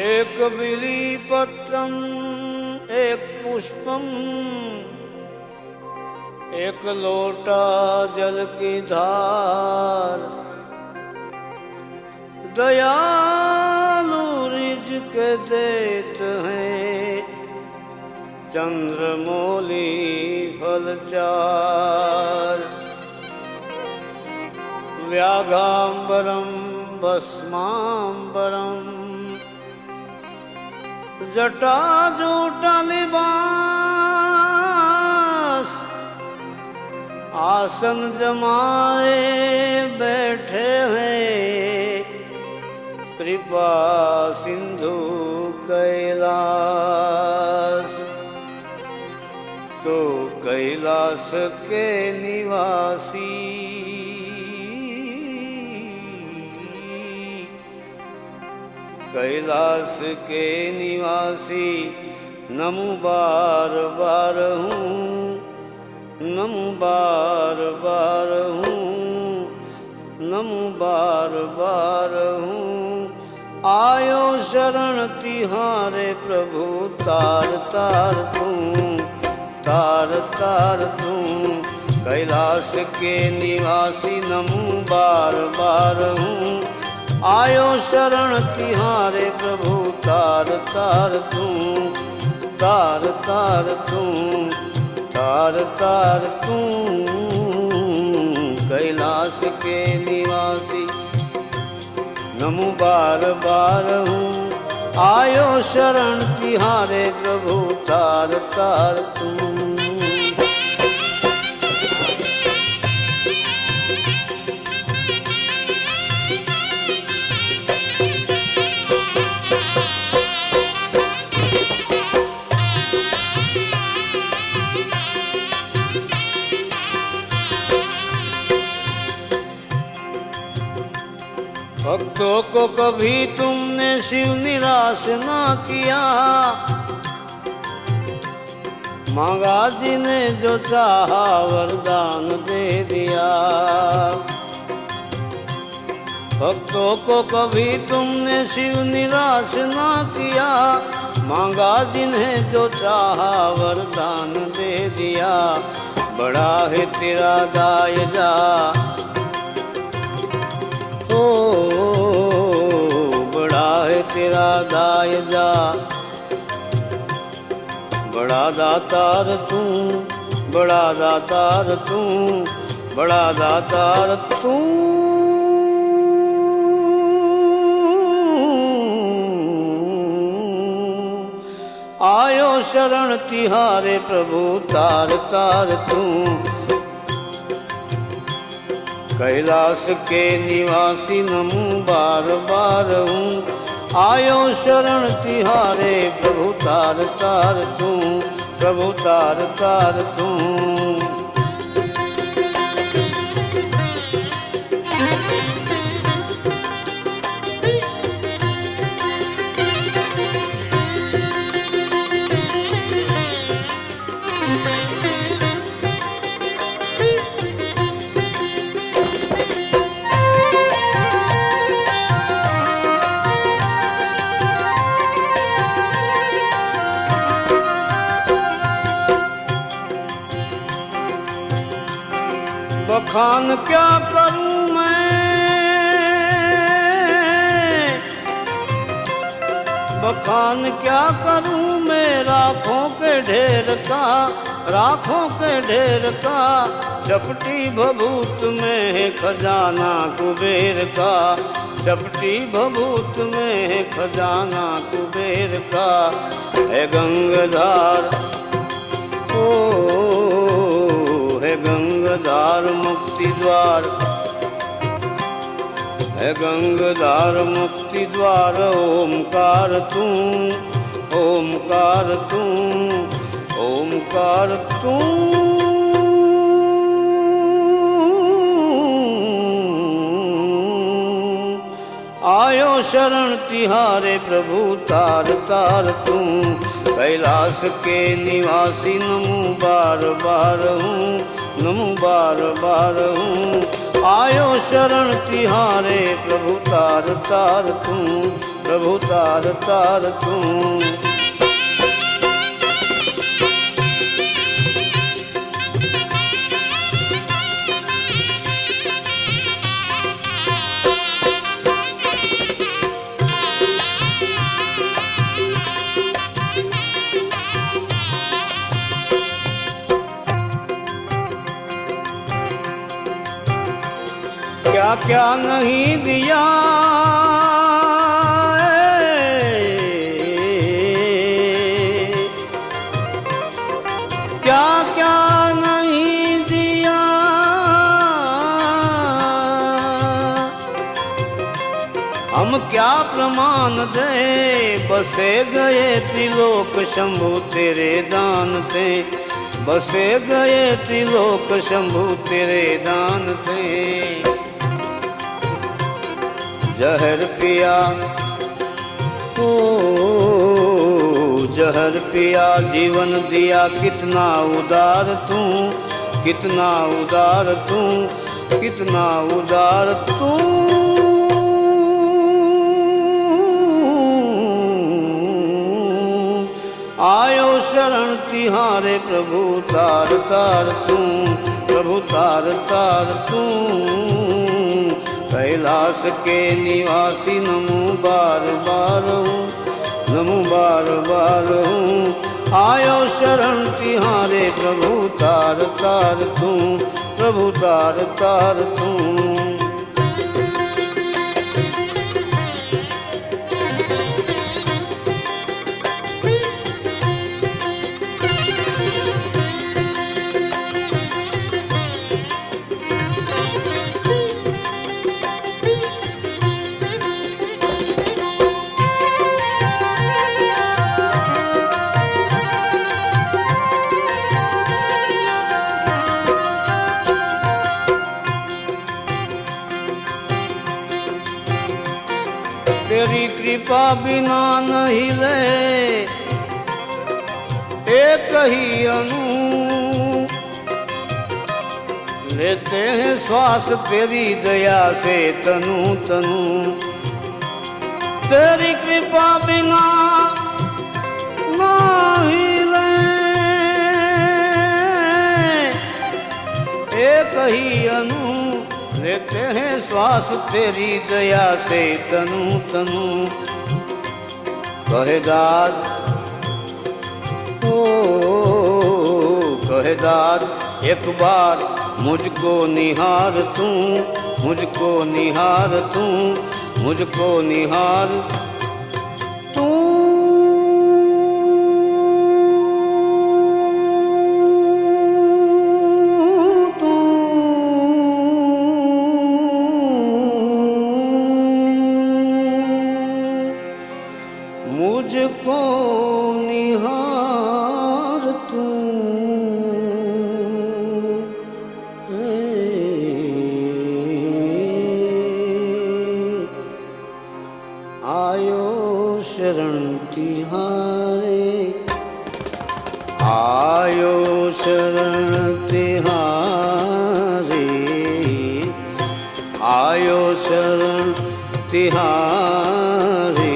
एक बिलीपत्रम् एक पुष्पम एक लोटा जल की धार, दयालु रिझ के देते हैं चंद्रमौली फल चार। व्याघांबरम भस्मांबरम जटाजूटा लिबास, आसन जमाए बैठे हैं कृपा सिंधु कैलाश। तो कैलाश के निवासी कैलाश के निवासी नमो बार बार हूँ, नमो बार बार हूँ, नमो बार बार हूँ। आयो शरण तिहारे प्रभु तार तार तू, तार तार तू। कैलाश के निवासी नमो बार बार हूँ, आयो शरण तिहारे प्रभु तार तार तू, तार तार तू, तार तार तू। कैलाश के निवासी नमो बार बार हूँ, आयो शरण तिहारे प्रभु तार तार तू। भक्तों को कभी तुमने शिव निराश ना किया, मांगा जिन्हें जो चाहा वरदान दे दिया। भक्तों को कभी तुमने शिव निराश ना किया, मांगा जिन्हें जो चाहा वरदान दे दिया। बड़ा है तेरा दायजा ओ, बड़ा है तेरा दायजा, बड़ा दातार तू, बड़ा दातार तू, बड़ा दातार तू। आयो शरण तिहारे प्रभु तार तार तू। कैलाश के निवासी नमो बार बार हूँ, आयो शरण तिहारे प्रभु तार तार तू, प्रभु तार तार तू। बखान क्या करूं मैं, बखान क्या करूं मैं राखों के ढेर का, राखों के ढेर का। चपटी भभूत में है खजाना कुबेर का, चपटी भभूत में है खजाना कुबेर का। है गंगाधार ओ, है गंगाधार मुक्ति द्वार, है गंगाधार मुक्ति द्वार। ओमकार तू, ओमकार तू, ओमकार तू। आयो शरण तिहारे प्रभु तार तार तू। कैलाश के निवासी नमो बार बार हूँ, नमो बार बार हूँ। आयो शरण तिहारे प्रभु तार तार तू, प्रभु तार तार तू। क्या क्या नहीं दिया क्या क्या नहीं दिया, हम क्या प्रमाण दे, बसे गए त्रिलोक शंभु तेरे दान थे, बसे गए त्रिलोक शंभु तेरे दान थे। जहर पिया ओ जहर पिया जीवन दिया, कितना उदार तू, कितना उदार तू, कितना उदार तू। आयो शरण तिहारे प्रभु तार तार तू, प्रभु तार तार तू। कैलाश के निवासी नमो बार बार हूँ, नमो बार बार हूँ। आयो शरण तिहारे प्रभु तार तार तू, प्रभु तार तार तू। तेरी कृपा बिना नहीं ले एक ही अनु, लेते हैं श्वास तेरी दया से तनु तनु। तेरी कृपा बिना नहीं ले एक ही अनु, लेते हैं श्वास तेरी दया से तनु तनु। कहे दाद ओ कहे दाद एक बार मुझको निहार तू, मुझको निहार तू, मुझको निहार तू। मुझको निहार तू, आयो शरण तिहारे, आयो शरण तिहारे, आयो शरण तिहारे।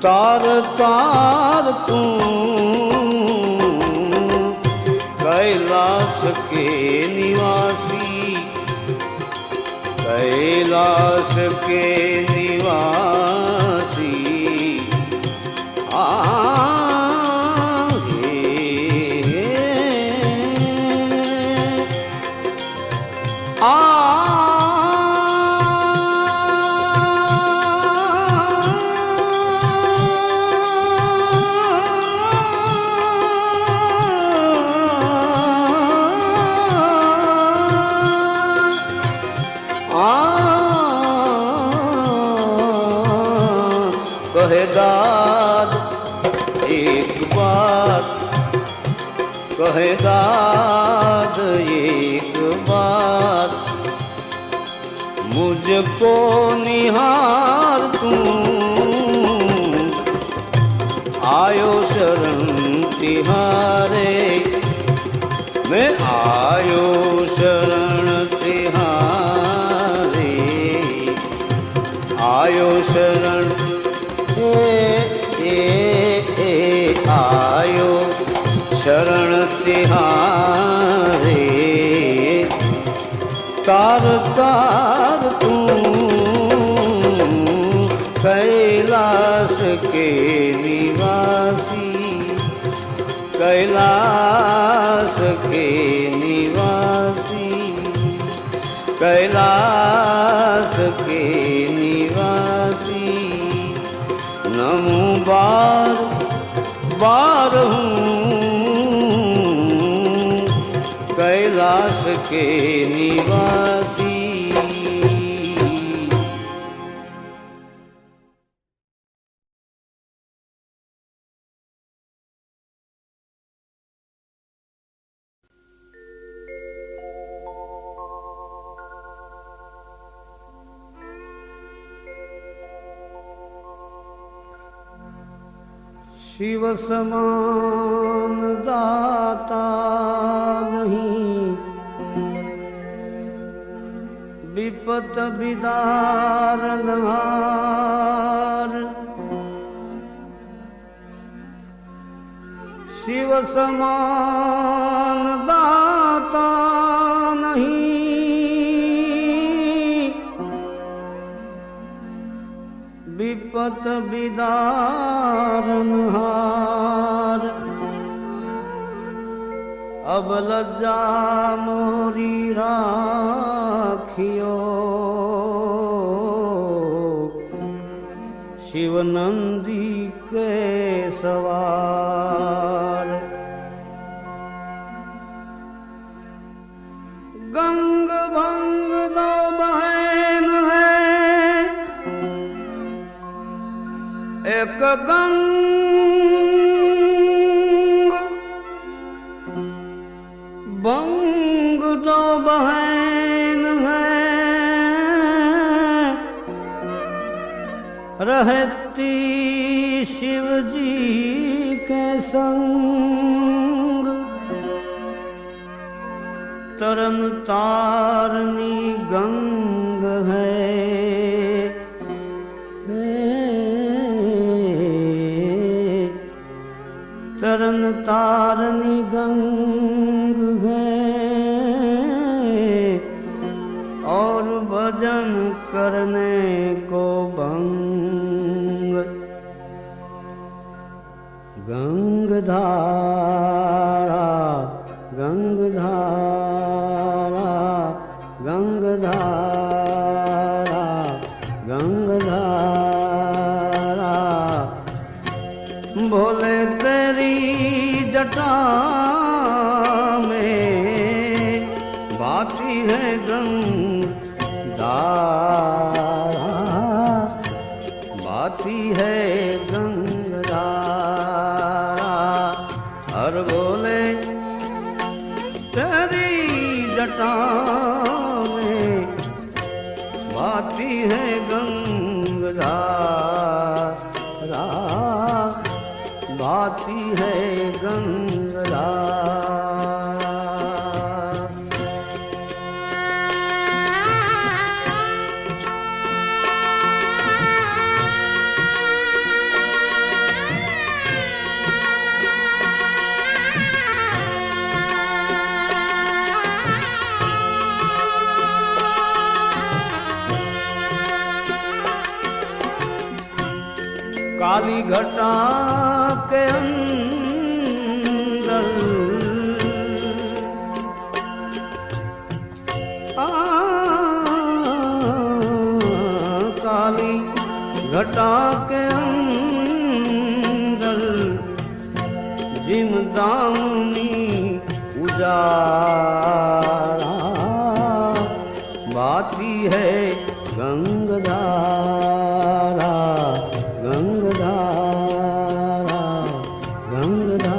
तार तार तू कैलाश के निवासी, कैलाश के निवासी। कहे दाद एक बार, कहे दाद एक बार, मुझको निहार तू। आयो शरण तिहारे, मैं आयो शरण तिहारे, आयो शरण तिहारे तार तार तू कैलाश के निवासी कैलाश के निवासी कैलाश के निवासी नमो बार बार कैलाश के निवासी। शिव समान दाता नहीं, विपत विदारनहार। शिव समान दाता नहीं, विपत विदारनहार। अब लज्जा मोरी राखियो, शिव नंदी के सवार। गंग भंग दो बहन है, एक गंग बंग दो बहन है, रहती शिव जी के संग। तरन तारनी गंग है, तरन तारनी गंग है, और भजन करने को भंग। गंगधारा गंगधारा गंगधारा गंगधारा, भोले तेरी जटा में बाकी है गंगधारा, बाकी है गंगधारा। हर भोले तेरी जटा में बाकी है गंगधारा, बाती है गंगधारा। काली घटा के अंदर काली घटा के अंदर जिम दामनी उजाला, बाती है गंगधारा गंगधारा गंगधारा।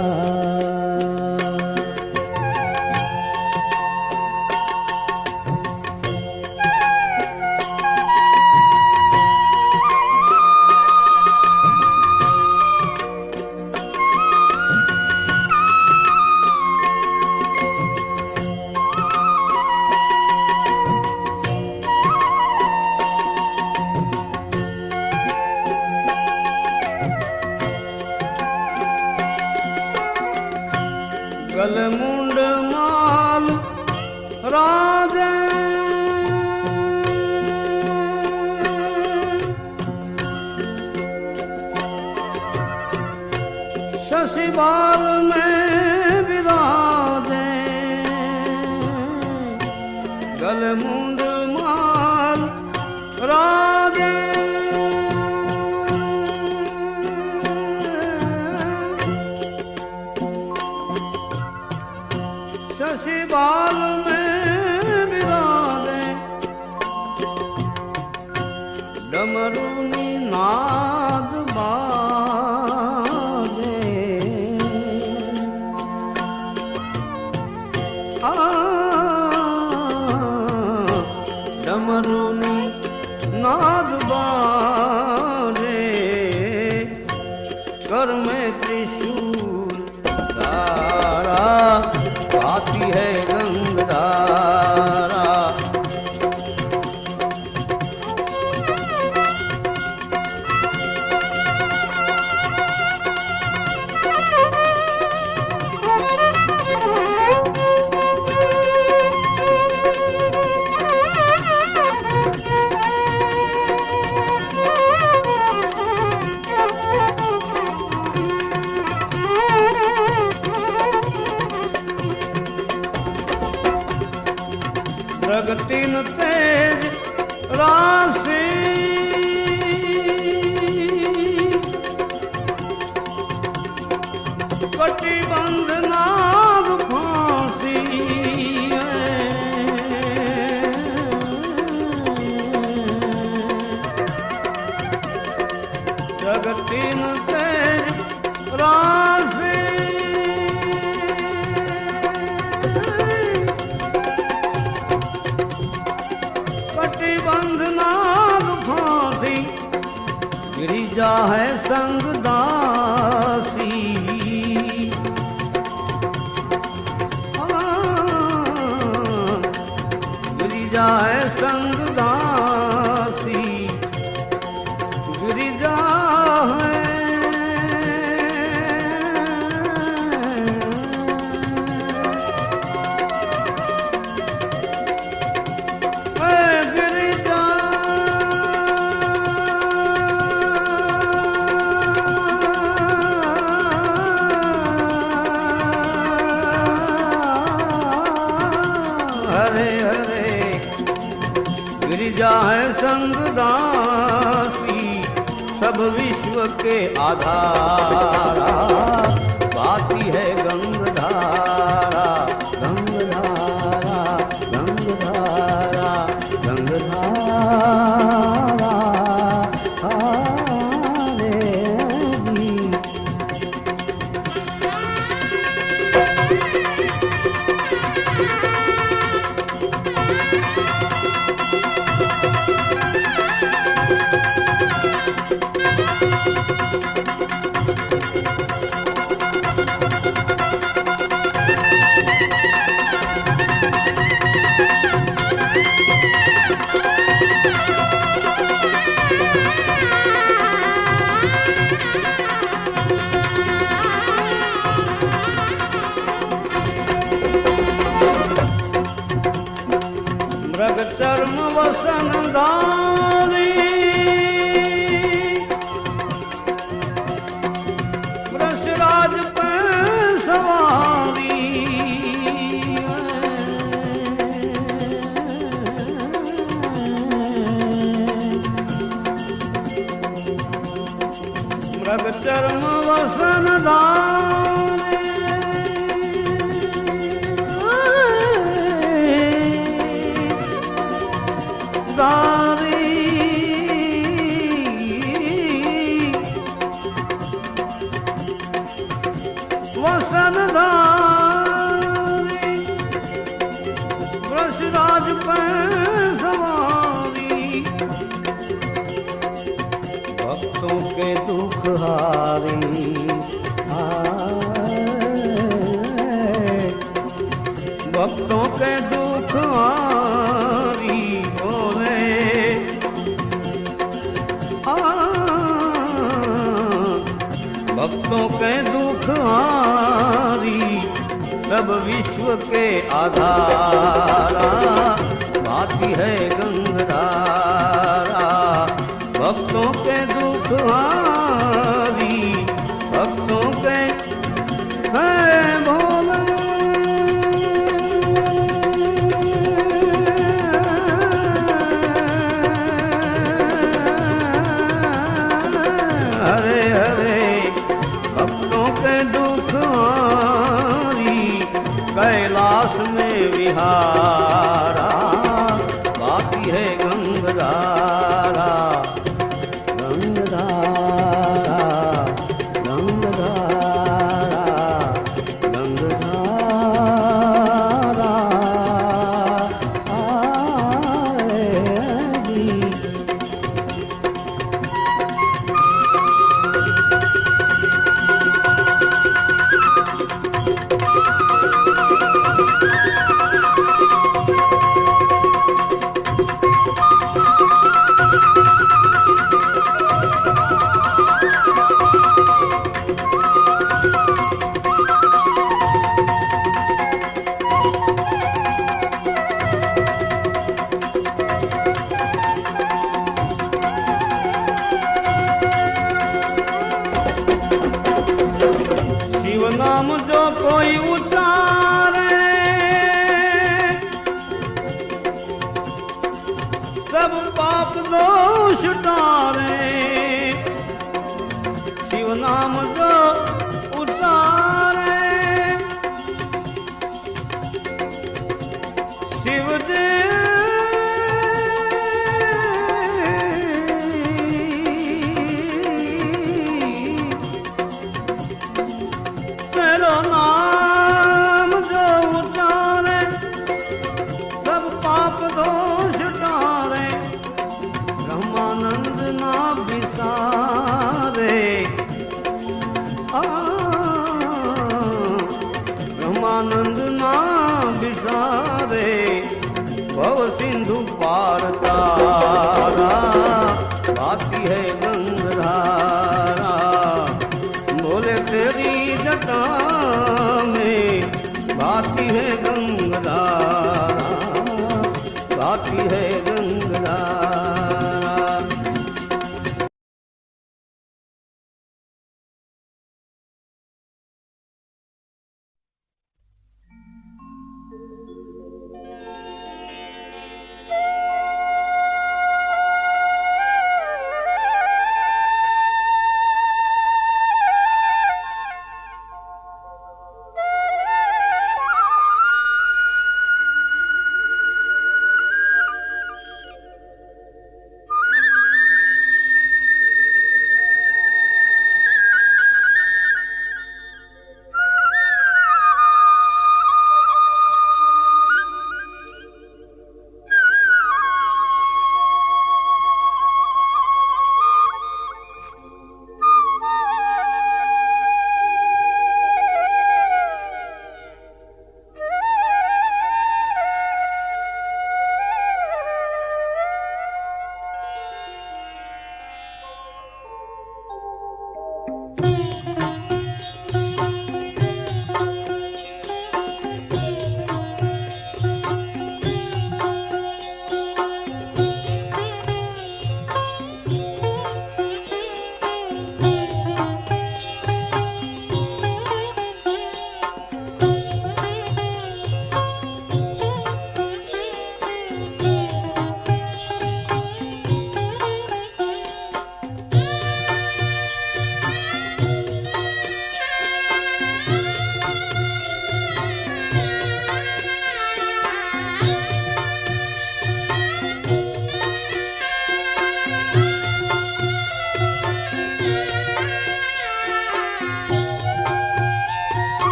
गलमुंड माल राधे शशिबाल में विराजे गलमुंड माल राधे शशिबाल में विराजे डमरूनी नाद बाजे डमरूनी नाद बाजे कर में त्रिशूल धारा आती है गंगधारा प्रगतिन तेज राशि कटिबंध नाग फांसी प्रगतिन तेज राशि कटिबंध नाग फांसी गिरिजा है संग दासी गिरिजा है संग दासी गिरिजा है गिरिजा है संग दासी सब विश्व के आधारा बाती है गंगधारा गंगधारा गंगधारा गंगधारा हारे जी मृग चर्म वसन दानी वृषराज पे सवारी मृग चर्म वसन दानी दारी वसनदारी वृषराज पे सवारी भक्तों के दुख हारी भक्तों के दुख हारी भक्तों के दुख हारी सब विश्व के आधारा, भाती है गंगधारा। भक्तों के दुख हारी, भक्तों के है भोला। हरे हरे भक्तों के दुख हारी, कैलाश में विहारा, बाकी है गंगधारा। गंगधारा गंगधारा गंगधारा आएगी। शिव नाम जो कोई उचारे, सब पाप दोष टारे। शिव नाम जो उचारे, शिव जी तेरो नाम जो उचारे, सब पाप दोष टारे। ब्रह्मानंद ना बिसारे, ब्रह्मानंद ना बिसारे। भव सिंधु पार तारा, बाकी है गंगधारा। बोले तेरी जटा में बाती है गंगधारा, बाती है गंगधारा।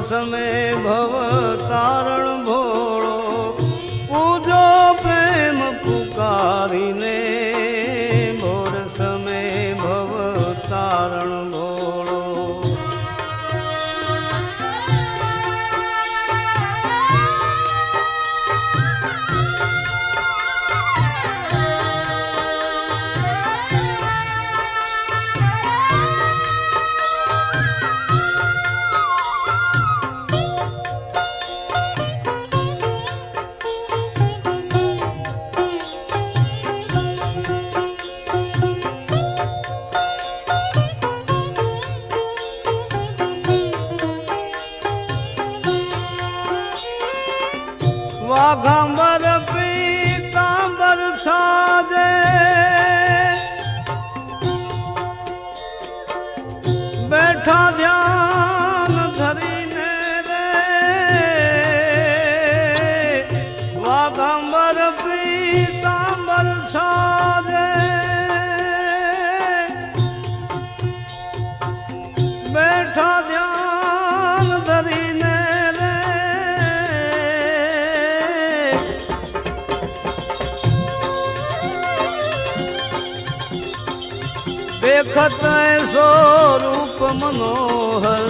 समय भव तारण भोळो पूजो प्रेम વાઘાંબર પીતાંબર સાજે બેઠા ધ્યાન ધરીને રે વાઘાંબર પીતાંબર સાજે બેઠા ધ્યાન ધરીને રે देखत ऐसो रूप मनोहर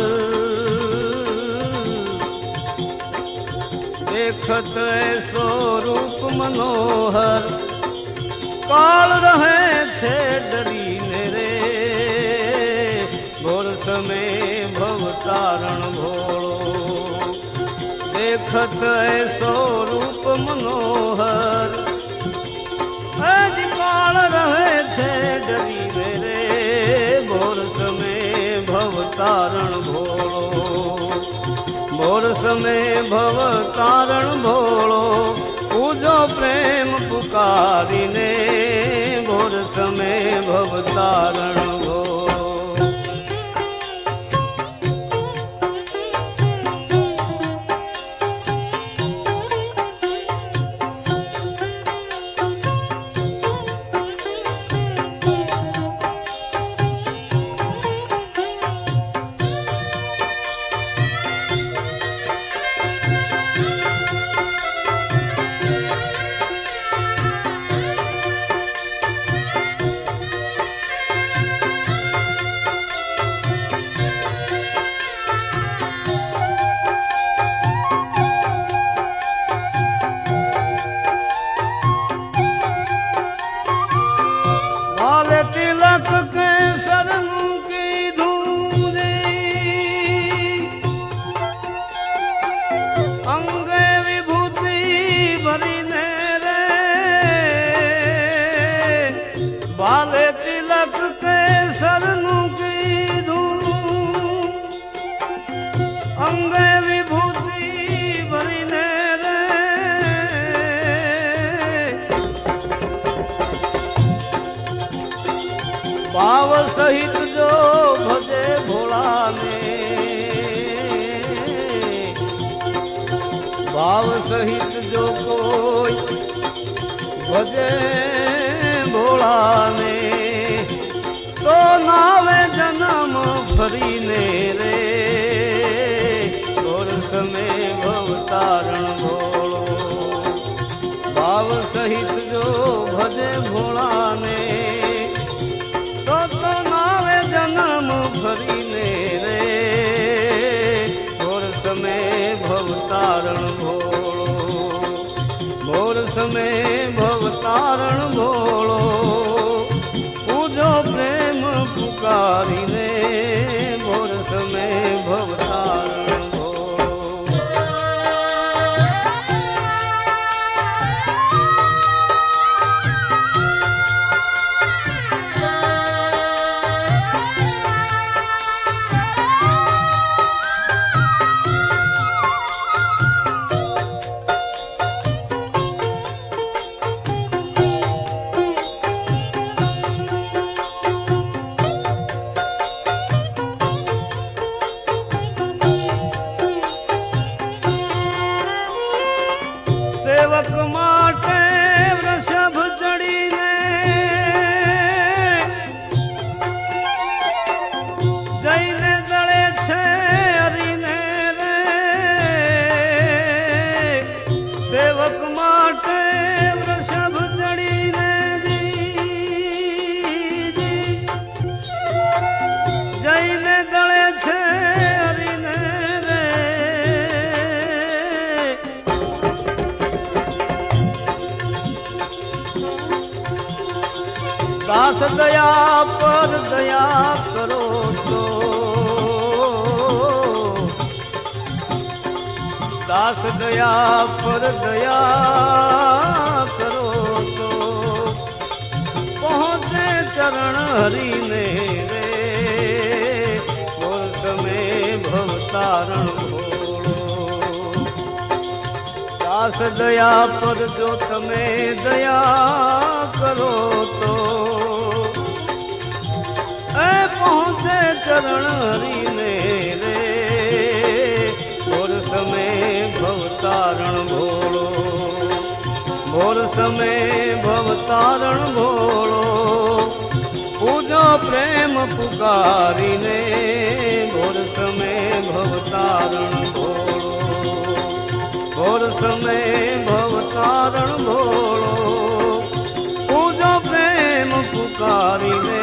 देखत ऐसो रूप मनोहर काल रहे छे डरीने रे घोर समय भव तारण भोळो देखत ऐसो रूप मनोहर आज काल रहे छे डरीने रे घोर समय भव तारण भोळो घोर समय भव तारण भोळो पूजो प्रेम पुकारीने घोर समय भव तारण भोळो तिलक के शरण की धूरी अंगे विभूति भरीने रे बाले तिलक के शरण की धूरी अंगे विभूति भरीने रे भाव सहित जो भजे भोला ने भाव सहित जो कोई भजे भोला ने तो नावे जन्म फरीने रे घोर समय भव तारण भोळो भाव सहित जो भजे भोला ने तो नावे जन्म भरीने रे घोर समय भव तारण भोळो घोर समय भव तारण भोळो पूजो प्रेम पुकारीने घोर समय भव तारण भोळो सेवक माटे वृषभ चढ़ीने जईने दळे छे हरीने रे सेवक माटे वृषभ चढ़ीने जी जईने दळे छे हरीने रे दास दया पर दया करो तो दास दया पर दया करो तो पहुँचे चरण हरि ने रे और समय भव तारण भोळो दास નાથ દયા પર જો તમે દયા કરો તો એ પહોંચે ચરણ હરીને રે ભોર સમય ભવતારણ ભોળો ભોર સમય ભવતારણ ભોળો પૂજો પ્રેમ પુકારીને ભોર સમય ભવતારણ ભોળો ભોર સમય ભવતારણ ભોળો પૂજો પ્રેમ પુકારીને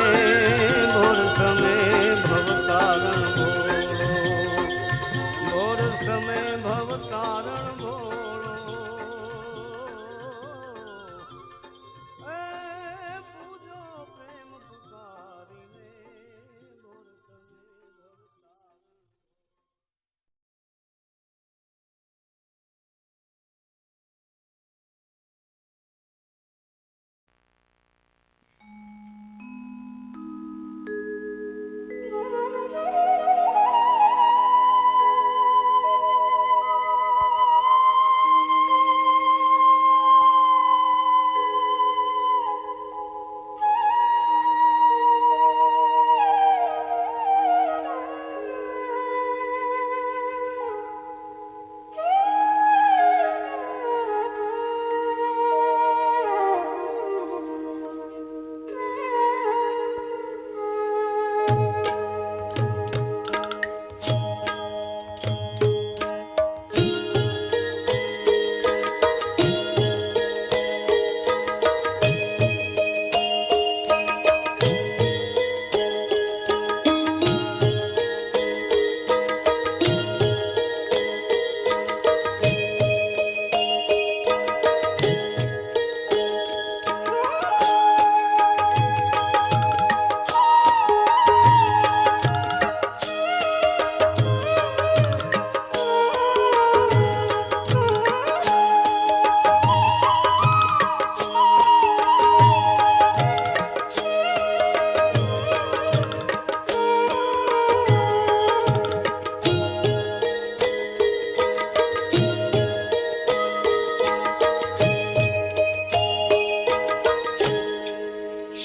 ભોર સમય ભવતારણ ભોળો ભોર સમય ભવતારણ ભોળો પૂજો પ્રેમ પુકારીને ભોર સમય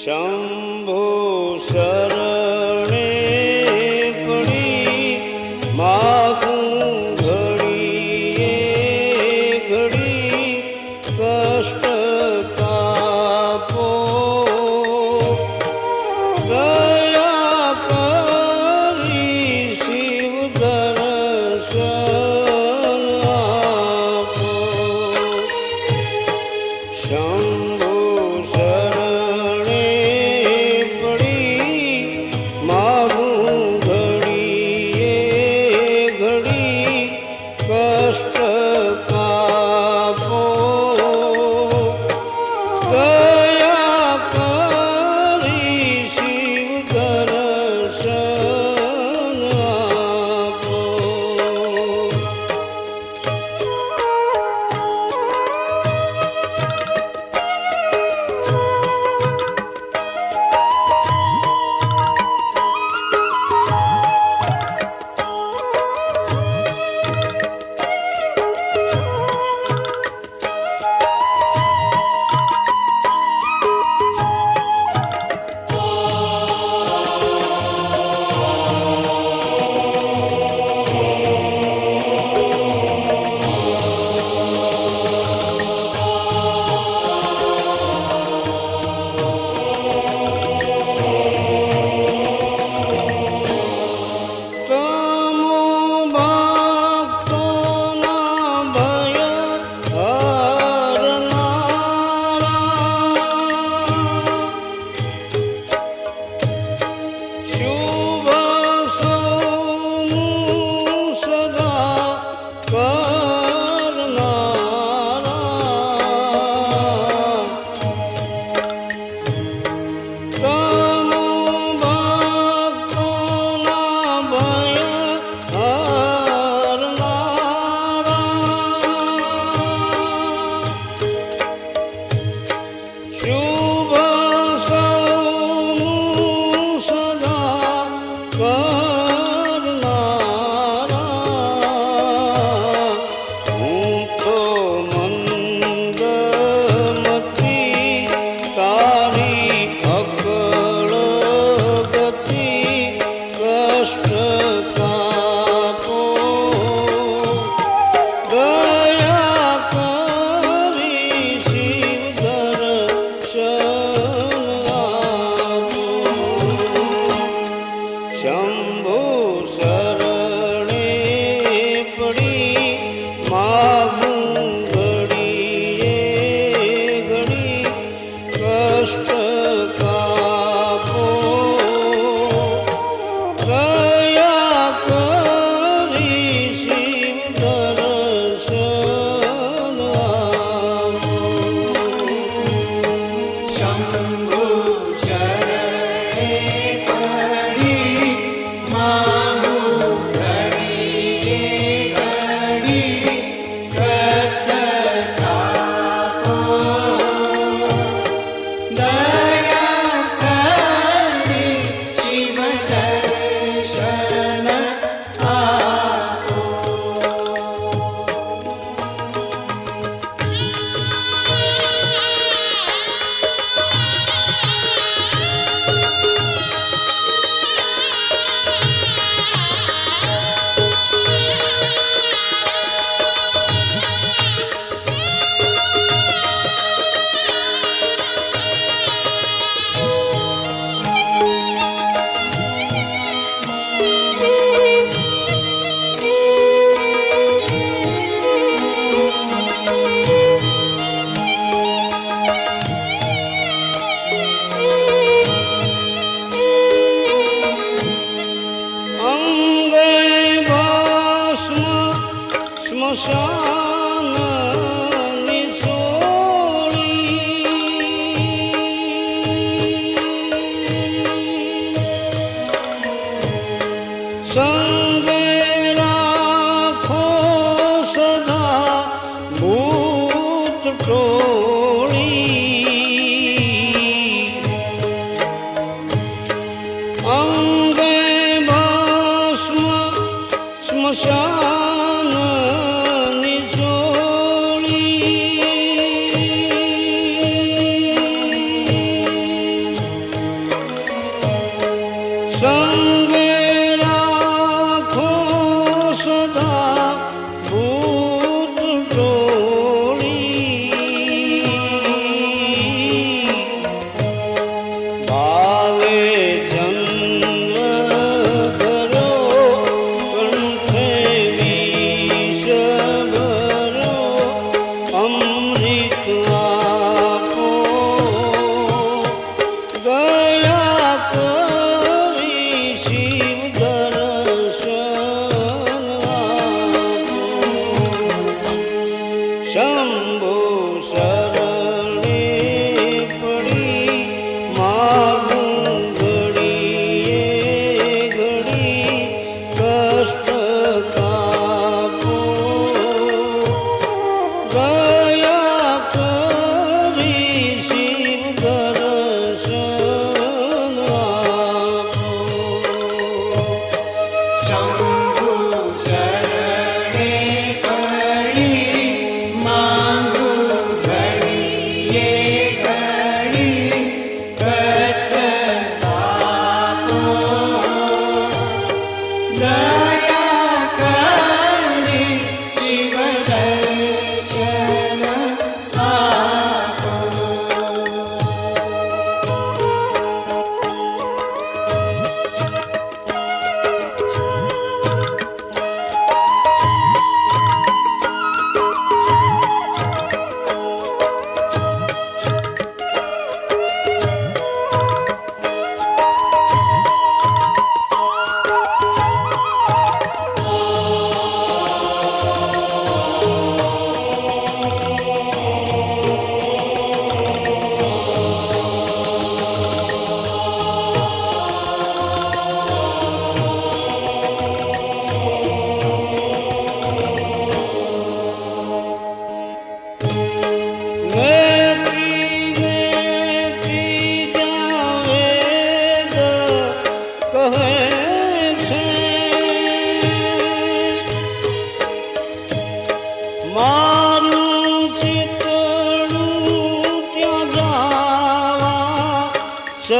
શંભો શરણે પડી માગું ઘડીએ ઘડી કષ્ટ કાપો દયા કરી શિવ દર્શન આપો શંભો શરણે કષ્ટ કાપો દયા કરી શિવ દર્શન આપો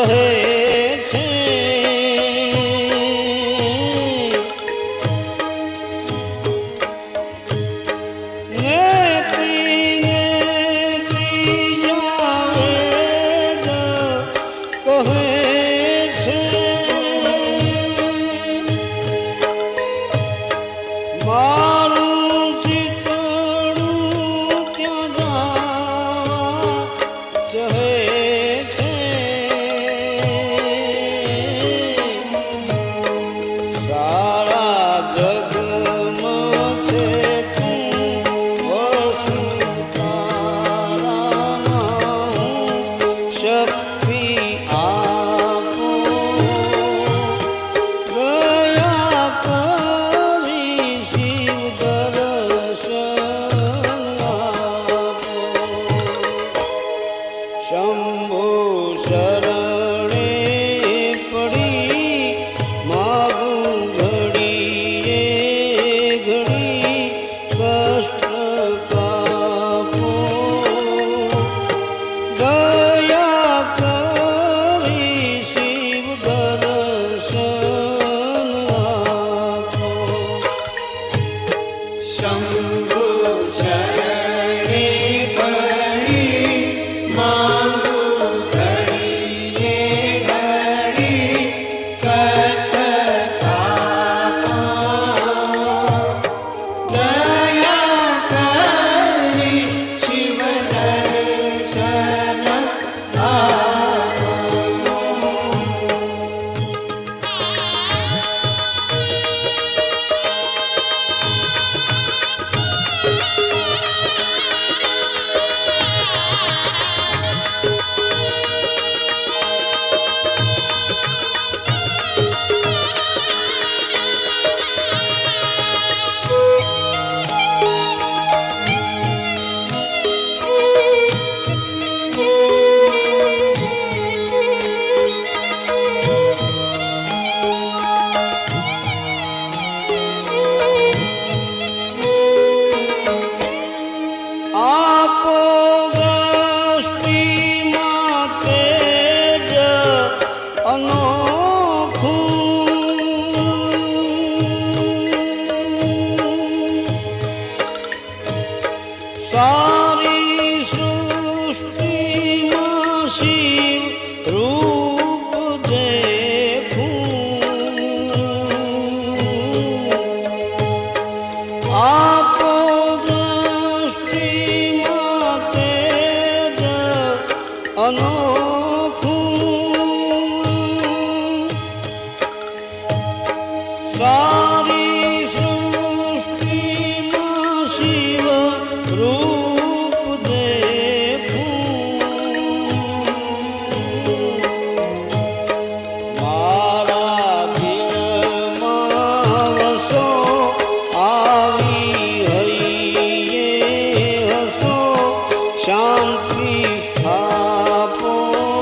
કહે છે शांति स्थापो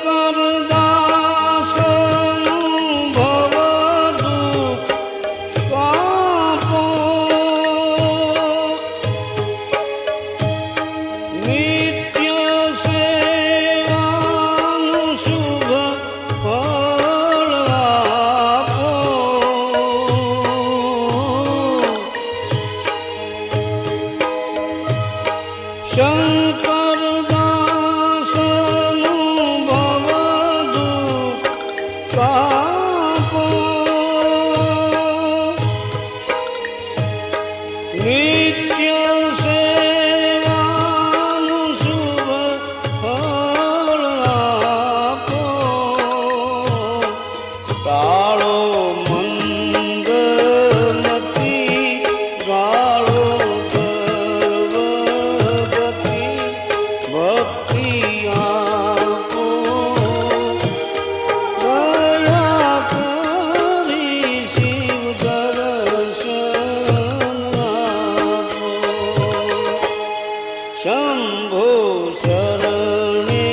શંકર દાસનું ભવ દુઃખ કાપો, નિત્ય સેવાનું શુભ ફળ આપો. શંકર દાસનું ભવ દુઃખ કાપો, નિત્ય સેવાનું શુભ ફળ આપો. ટાળો મંદ નથી, ગાળો ગર્વ ગતિ, ભક્તિ આપો. દયા કરી શિવ દર્શન આપો. શંભો શરણે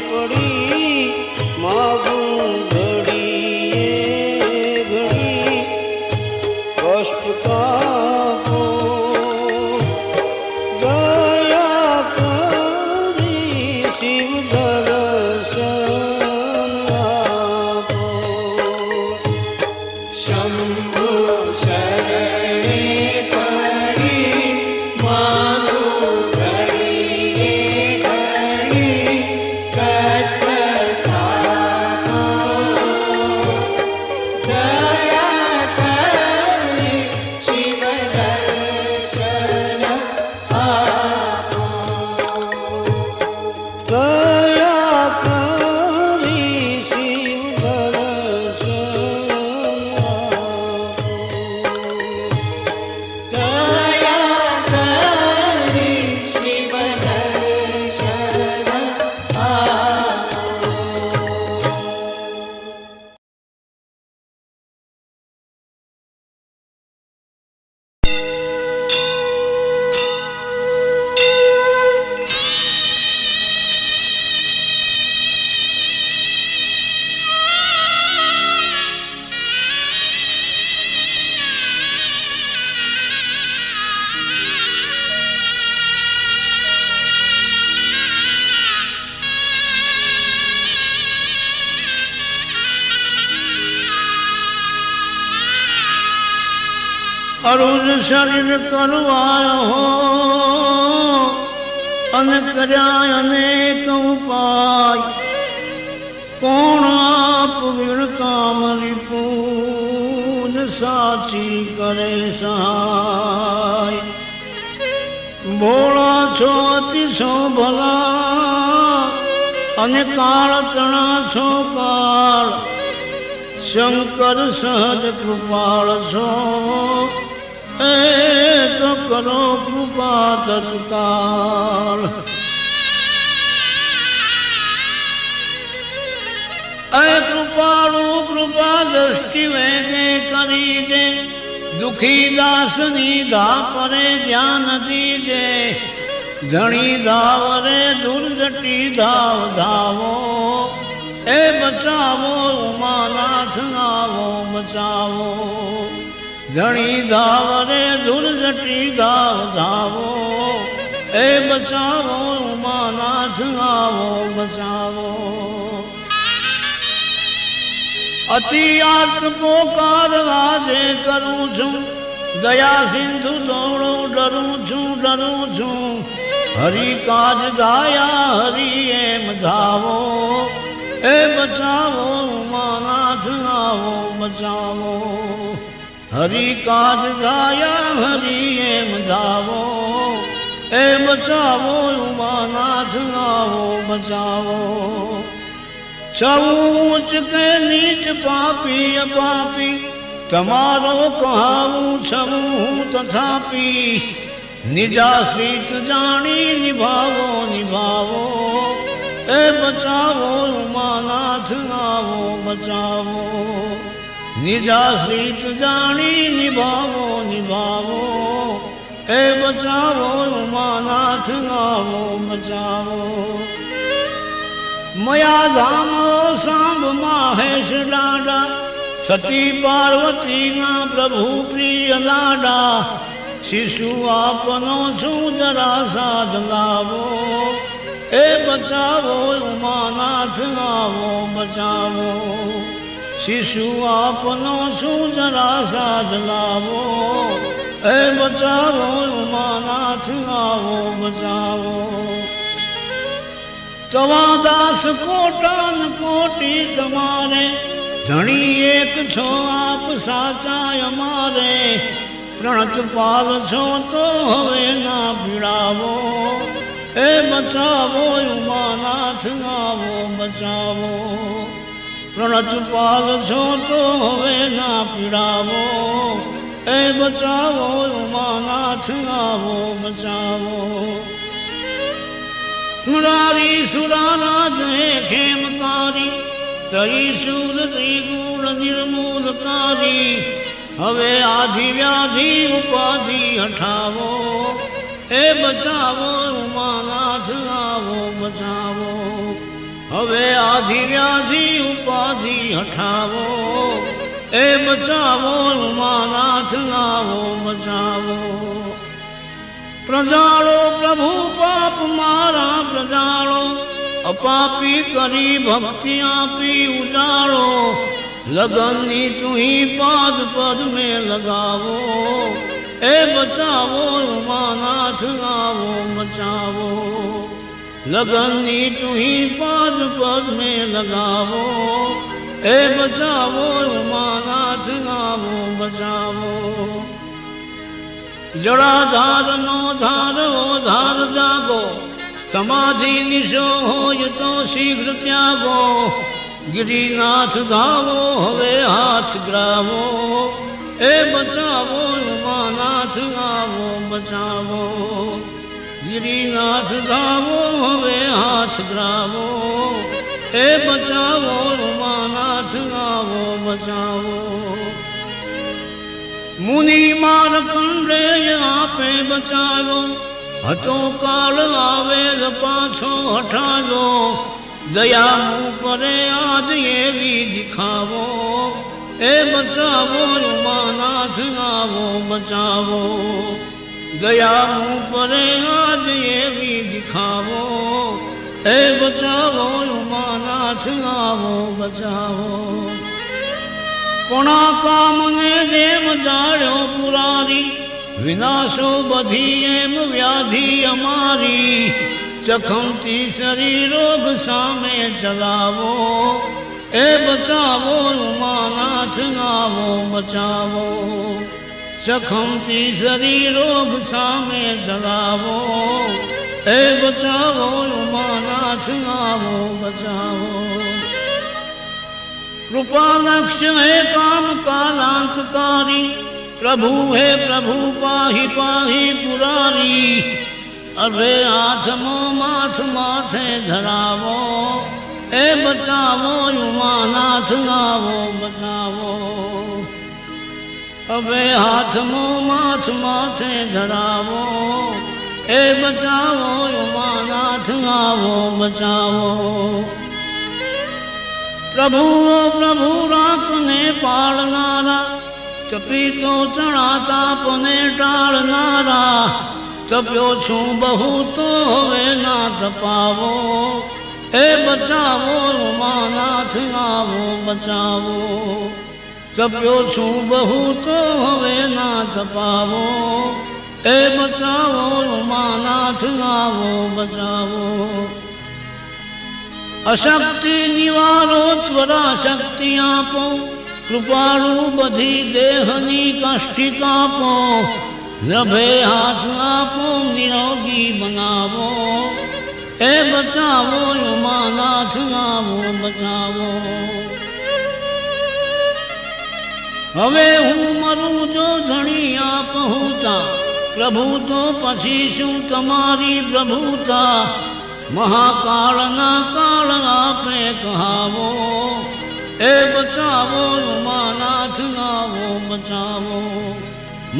પડી માગું ઘડીએ ઘડી, કષ્ટ કાપો. દયા કરી શિવ દર્શન આપો. શંભો શરણે પડી માગું ઘડીએ ઘડી, કષ્ટ કાપો. દયા કરી શિવ દર્શન આપો. દયા કરી શિવ દર્શન આપો. દયા કરી શિવ દર્શન આપો. અરુજ શરીર કરવાયો હો, અને કર્યા અનેક ઉપાય. કોણ આપ વીણ કામરી પૂન સાચી કરે સહાય. ભોળા છો અતિ છો ભલા, અને કાળ ચણા છો કાળ. શંકર સહજ કૃપાળ છો, એ તો કરો કૃપા તત્કાળ. એ કૃપાળુ કૃપા દ્રષ્ટિ વેગે કરી દે, દુખી દાસની ધાપરે ધ્યાન દીજે. ધણી ધાવરે દુર્જટી ધાવ ધાવો, એ બચાવો ઉમાનાથ આવો બચાવો. ધણી ધાવરે દુર્જટી ધાવ ધાવો, એ બચાવો ઉમાનાથ આવો બચાવો. અતિ આર્ત પોકાર આજે કરું છું, દયા સિંધુ દોડો ડરું છું. હરિ કાજ ધાયા હરિ એમ ધાવો, એ બચાવો ઉમાનાથ આવો બચાવો. હરિ કાજ ધાયા હરિ એમ ધાવો, એ બચાવો ઉમાનાથ આવો બચાવો. સૌચ કે નીચ પાપી અપાપી, તમારો કહાવું છવું હું તથાપી. નિજાશ્રિત જાણી નિભાવો નિભાવો, એ બચાવો ઉમાનાથ આવો બચાવો. નિજાશ્રિત જાણી નિભાવો નિભાવો, એ બચાવો ઉમાનાથ આવો બચાવો. મયા ધામો સાંભ માહેશ લાડા સતી પાર્વતીના પ્રભુ પ્રિય લાડા શિશુ આપનો છું જરા સાધ લાવો એ બચાવો ઉમાનાથ આવો બચાવો શિશુ આપનો છું જરા સાધ લાવો એ બચાવો ઉમાનાથ આવો બચાવો તવા દાસ કોટાન કોટી તમારે ધણી એક છો આપ સાચા અમારે પ્રણત પાલ છો તો હવે ના પીડાવો એ બચાવો ઉમાનાથ આવો બચાવો પ્રણત પાલ છો તો હવે ના પીડાવો એ બચાવો ઉમાનાથ આવો બચાવો સુરારી સુરારાજ હે ખેમકારી ત્રિશૂલ ત્રિગુણ નિર્મૂલકારી હવે આધિ વ્યાધિ ઉપાધિ હઠાવો એ બચાવો ઉમાનાથ આવો બચાવો હવે આધિ વ્યાધિ ઉપાધિ હઠાવો એ બચાવો ઉમાનાથ આવો બચાવો પ્રજાળો પ્રભુ પાપ મારા પ્રજાળો અપાપી કરી ભક્તિ આપી ઉજાળો લગનની તુહી પાદ પદ મેં લગાવો એ બચાવો ઉમાનાથ આવો બચાવો લગનની તુહી પાદ પદ મેં લગાવો એ બચાવો ઉમાનાથ આવો બચાવો જળાધારનો ધારો ધાર જાગો સમાધિ નિશો હોય તો શીઘ્ર ત્યાગો ગિરિનાથ ધાવો હવે હાથ ગ્રાવો એ બચાવો ઉમાનાથ આવો બચાવો ગિરિનાથ ધાવો હવે હાથ ગ્રાવો એ બચાવો ઉમાનાથ આવો બચાવો મુનિ માર્કંડેય આપે બચાવો હતો કાળ આવેલ પાછો હઠાવો દયા પરે આજ એવી દિખાવો એ બચાવો ઉમાનાથ આવો બચાવો દયા પરે આજ એવી દિખાવો એ બચાવો ઉમાનાથ આવો બચાવો કોણા કામને જેમ જાળ્યો પુરારી વિનાશો બધી એમ વ્યાધિ અમારી ચખમતી શરીર રોગ સામે ચલાવો એ બચાવો ઉમાનાથ આવો બચાવો ચખમતી શરીર રોગ સામે ચલાવો એ બચાવો ઉમાનાથ આવો બચાવો कृपालक्ष्य है काम कालांतकारी प्रभु है प्रभु पाहि पाहि पुरारी अरे आत्मो माथ माथे धरावो ए बचावो उमानाथ आवो बचावो अबे हाथमो माथ माथे धरावो ए बचावो उमानाथ आवो बचावो प्रभु प्रभु राखने पालनारा तपी तो तणा तापने टाळनारा तप्यो छू बहु तो हवे ना तपावो ए बचावो उमानाथ आवो बचावो तप्यो छू बहु तो हवे ना तपावो ए बचावो उमानाथ आवो बचावो अशक्ति निवारो त्वरा शक्ति आपो कृपाळु बधी देहनी काष्ठिक आपो लभे हाथ आपो निरोगी बनावो ए बचावो उमानाथ आवो बचावो हवे हूँ मरू जो धणी आप हूता प्रभु तो पछी शू तमारी प्रभुता महाकालना काल आपे कहावो ए बचावो उमानाथ आवो बचावो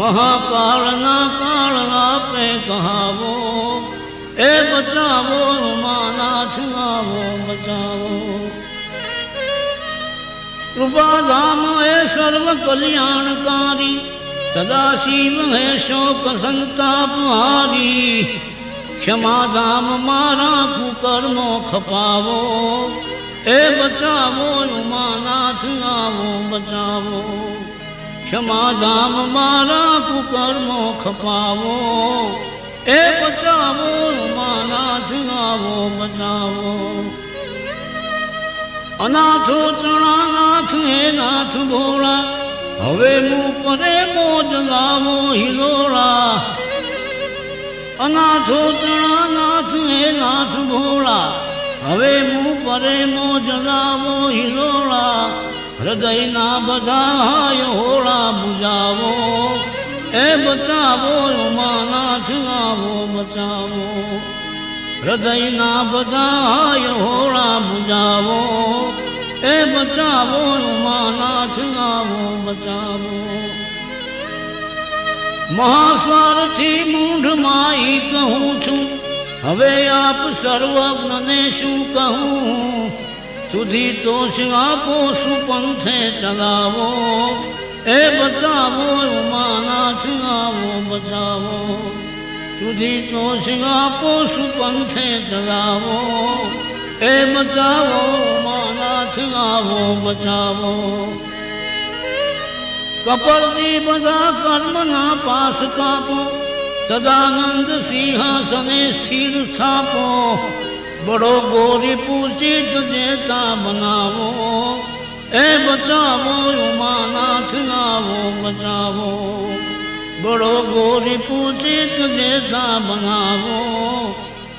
महाकालना काल आपे कहावो એ બચાવો ઉમાનાથ આવો બચાવો. કૃપાધામ હે સર્વ કલ્યાણકારી, સદાશિવ હે શોક સંતાપ હારી. ક્ષમાધામ મારા કુકર્મો ખપાવો, એ બચાવો ઉમાનાથ આવો બચાવો. ક્ષમાધામ મારા કુકર્મો ખપાવો, એ બચાવો ઉમાનાથ આવો બચાવો. અનાથો તણાનાથ હે નાથ ભોળા, હવે મું પરે મોજ લાવો હિલોળા. અનાથો તણાનાથ હે નાથ ભોળા, હવે મું પરે મોજ લાવો હિલોળા. હૃદયના બધા હોળા બુજાવો, એ બચાવો ઉમાનાથ આવો બચાવો. હૃદયના બધા હોળા બુજાવો, એ બચાવો ઉમાનાથ આવો બચાવો. મહાસ્વાર્થી મૂઢ માઈ કહું છું, હવે આપ સર્વજ્ઞને શું કહું. સુધી તોષ આપો સુપંથે ચલાવો, એ બચાવો ઉમાનાથ આવો બચાવો. સુધી તોષ આપો સુપંથે ચલાવો, એ બચાવો ઉમાનાથ આવો બચાવો. કપરદી બધા કર્મના પાસ કાપો, સદાનંદ સિંહાસને સ્થિર સ્થાપો. બડો ગોરી પૂછિત જેતા બનાવો, એ બચાવો ઉમાનાથ આવો બચાવો. બડો ગોરી પૂછિત જેતા બનાવો,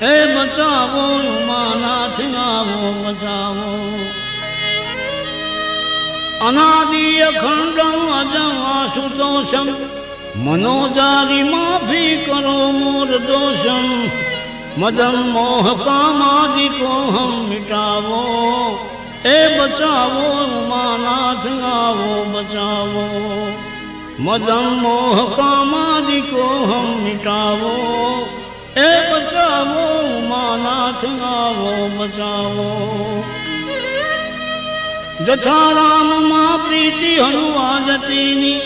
એ બચાવો ઉમાનાથ આવો બચાવો. અનાદિ અખંડમ અજમ આશુતોષમ, મનોજારી માફી કરો મોર દોષમ. મદન મોહ કામાદિકો હમ મિટાવો, એ બચાવો ઉમાનાથ આવો બચાવો. મદન મોહ કામાદિકો હમ મિટાવો, એ બચાવો ઉમાનાથ આવો બચાવો. જથા રામ માં પ્રીતિ હનુવાજતીની,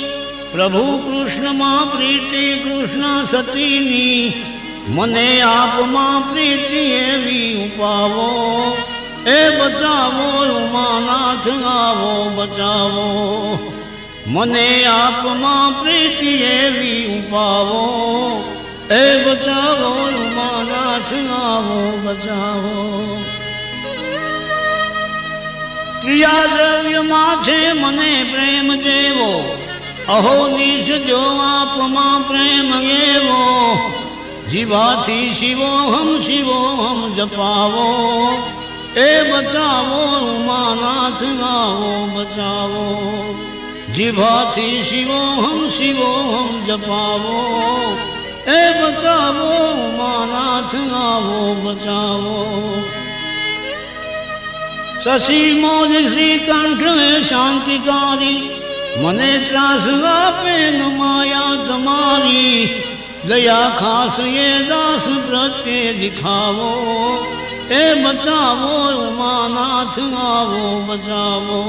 પ્રભુ કૃષ્ણ માં પ્રીતિ કૃષ્ણ સતીની. મને આપમાં પ્રીતિ એવી ઉપાવો, એ બચાવો ઉમાનાથ આવો બચાવો. મને આપમાં પ્રીતિ એવી ઉપાવો, એ બચાવો ઉમાનાથ આવો બચાવો. પ્રિયા દ્રવ્યમાં છે મને પ્રેમ જેવો, અહો નિશ જો આપમાં પ્રેમ એવો. જીવાથી શિવોહમ શિવોહમ જપાવો, એ બચાવો ઉમાનાથ આવો બચાવો. જીવાથી શિવોહમ શિવોહમ જપાવો, એ બચાવો ઉમાનાથ આવો બચાવો. શશી મોજ શ્રીકંઠ શાંતિકારી, મને ત્રાસ આપે ન માયા તમારી. દયા ખાસ એ દાસ પ્રત્યે દિખાવો, એ બચાવો ઉમાનાથ આવો બચાવો.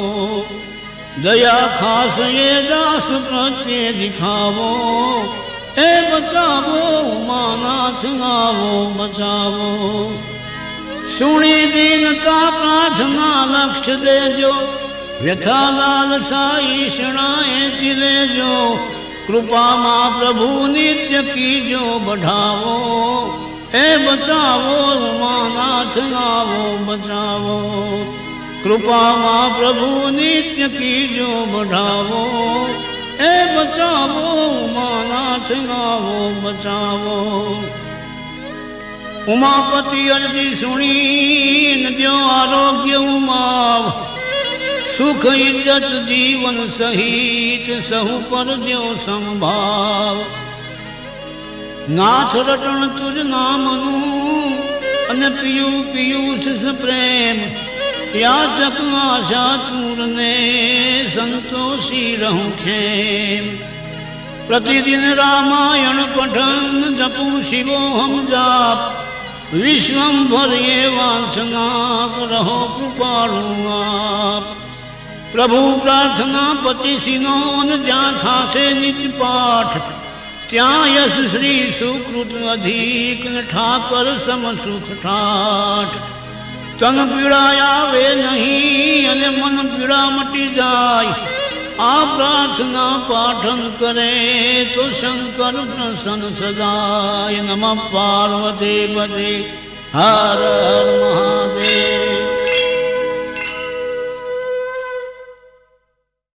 દયા ખાસ એ દાસ પ્રત્યે દિખાવો, એ બચાવો ઉમાનાથ આવો બચાવો. સુણી દીનતા પ્રાર્થના લક્ષ્ય દેજો, વ્યથા લાલસા ઈશણાએ ચિલેજો. કૃપામાં પ્રભુ નિત્ય કીજો બઢાવો, એ બચાવો ઉમાનાથ આવો બચાવો. કૃપામાં પ્રભુ નિત્ય કીજો બઢાવો, એ બચાવો ઉમાનાથ આવો બચાવો. ઉમાપતિ અરજી સુણી દ્યો આરોગ્ય ઉમાવ, સુખ ઇજ્જત જીવન સહિત સહુ પર દ્યો સંભાવ. નાથ રટણ તુજ નામનું અને પિયું પિયુષ પ્રેમ. યાચક આશા તુરને સંતોષી રહું ખેમ. प्रतिदिन रामायण पठन जपू शिवोहम जाप, विश्वंभर ये वासना रहो कृपालु आप। प्रभु प्रार्थना पति सिनोन ज्या थासे नित्य पाठ, त्या यश श्री सुकृत अधिक न ठाकर सम सुख ठाठ। तन पीड़ाया वे नहीं अने मन पीड़ा मटी जाय, आ प्रार्थना पाठन करे तो शंकर प्रसन्न सदाय। नमः पार्वती पते हर हर महादेव।